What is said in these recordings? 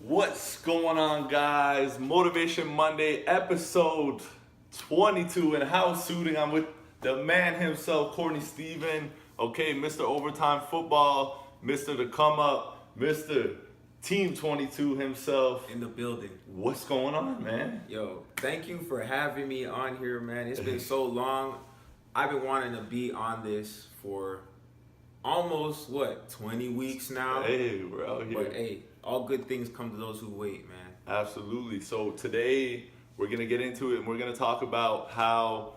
What's going on, guys? Motivation Monday, episode 22 in house shooting. I'm with the man himself, Courtney Stephen. Okay, Mr. Overtime Football, Mr. The Come Up, Mr. Team 22 himself. In the building. What's going on, man? Yo, thank you for having me on here, man. It's been so long. I've been wanting to be on this for almost, 20 weeks now? Hey, we're out here. But hey, all good things come to those who wait, man. Absolutely. So today we're going to get into it and we're going to talk about how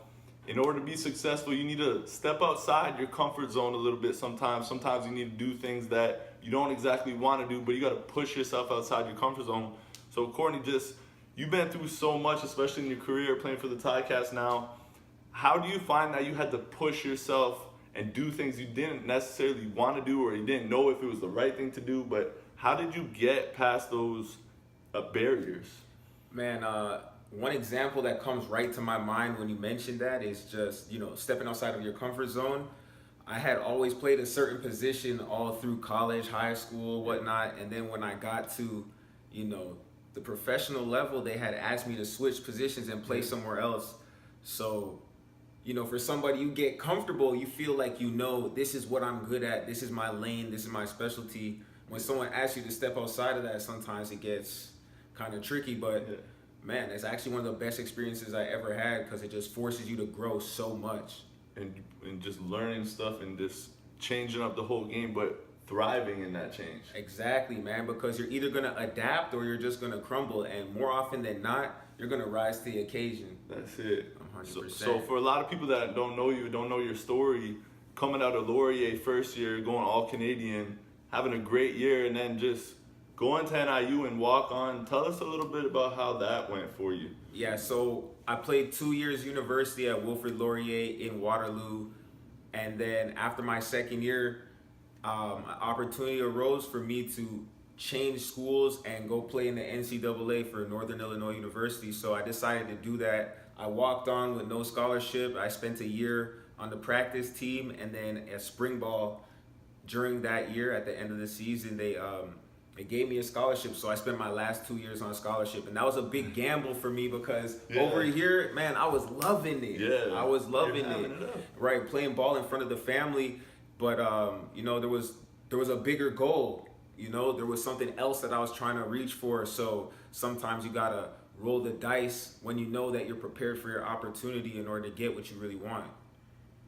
in order to be successful, you need to step outside your comfort zone a little bit sometimes. Sometimes you need to do things that you don't exactly want to do, but you got to push yourself outside your comfort zone. So Courtney, you've been through so much, especially in your career playing for the Ticats now. How do you find that you had to push yourself and do things you didn't necessarily want to do or you didn't know if it was the right thing to do, but how did you get past those barriers? Man, one example that comes right to my mind when you mentioned that is just, stepping outside of your comfort zone. I had always played a certain position all through college, high school, whatnot, and then when I got to, the professional level, they had asked me to switch positions and play somewhere else. So, for somebody, you get comfortable, you feel like this is what I'm good at, this is my lane, this is my specialty. When someone asks you to step outside of that, sometimes it gets kind of tricky, but man, it's actually one of the best experiences I ever had because it just forces you to grow so much. And just learning stuff and just changing up the whole game, but thriving in that change. Exactly, man, because you're either going to adapt or you're just going to crumble, and more often than not, you're going to rise to the occasion. That's it. 100%. So for a lot of people that don't know you, don't know your story, coming out of Laurier first year, going all Canadian, having a great year, and then just going to NIU and walk on. Tell us a little bit about how that went for you. Yeah, so I played 2 years university at Wilfrid Laurier in Waterloo, and then after my second year, an opportunity arose for me to change schools and go play in the NCAA for Northern Illinois University. So I decided to do that. I walked on with no scholarship. I spent a year on the practice team, and then at spring ball during that year, at the end of the season, they gave me a scholarship. So I spent my last 2 years on scholarship, and that was a big gamble for me because over here, man, I was loving it. Yeah, I was loving it. Right, playing ball in front of the family, but there was a bigger goal. There was something else that I was trying to reach for. So sometimes you gotta roll the dice when you know that you're prepared for your opportunity in order to get what you really want.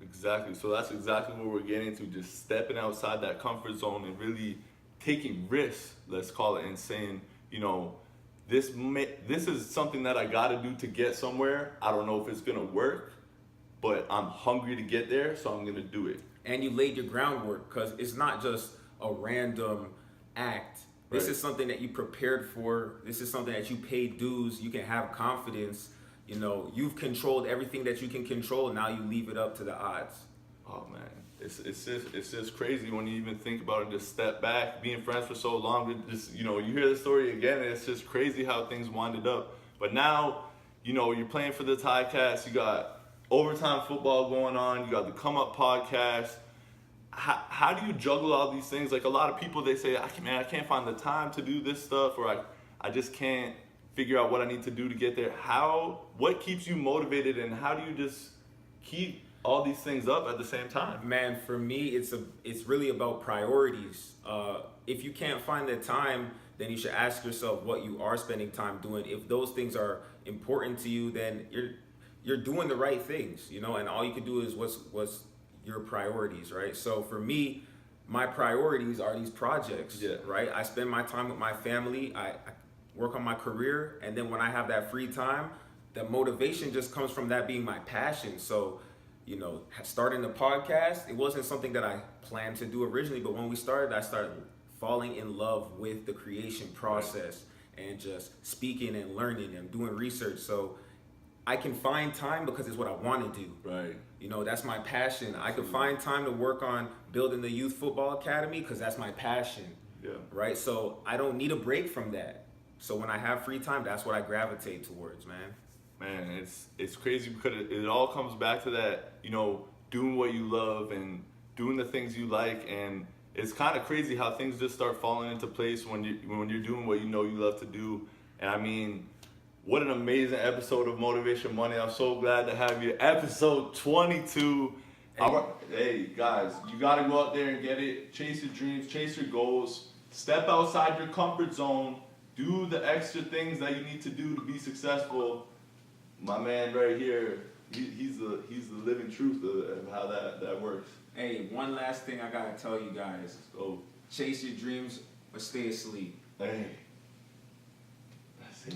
Exactly. So that's exactly what we're getting to, just stepping outside that comfort zone and really taking risks, let's call it, and saying, this is something that I got to do to get somewhere. I don't know if it's going to work, but I'm hungry to get there, so I'm going to do it. And you laid your groundwork because it's not just a random act. This is something that you prepared for. This is something that you paid dues. You can have confidence. You've controlled everything that you can control. Now you leave it up to the odds. Oh man, it's just crazy when you even think about it. Just step back, being friends for so long. You hear the story again, and it's just crazy how things winded up. But now, you're playing for the Ticats. You got overtime football going on. You got the Come Up podcast. How do you juggle all these things? Like a lot of people, they say, I can't find the time to do this stuff, or I just can't figure out what I need to do to get there. What keeps you motivated, and how do you just keep all these things up at the same time? Man, for me, it's really about priorities. If you can't find the time, then you should ask yourself what you are spending time doing. If those things are important to you, then you're doing the right things, and all you can do is what's your priorities, right? So for me, my priorities are these projects, right? I spend my time with my family. I work on my career, and then when I have that free time, the motivation just comes from that being my passion. So, starting the podcast, it wasn't something that I planned to do originally, but when we started, I started falling in love with the creation process and just speaking and learning and doing research. So I can find time because it's what I want to do. Right. That's my passion. I can find time to work on building the youth football academy because that's my passion. Yeah. Right. So I don't need a break from that. So when I have free time, that's what I gravitate towards, man. Man, it's crazy because it all comes back to that, doing what you love and doing the things you like, and it's kind of crazy how things just start falling into place when you're doing what you know you love to do. And I mean, what an amazing episode of Motivation Money. I'm so glad to have you. Episode 22. Hey guys, you gotta go out there and get it. Chase your dreams, chase your goals. Step outside your comfort zone. Do the extra things that you need to do to be successful. My man right here, he's the living truth of how that works. Hey, one last thing I gotta tell you guys. So, Chase your dreams or stay asleep. hey, that's it.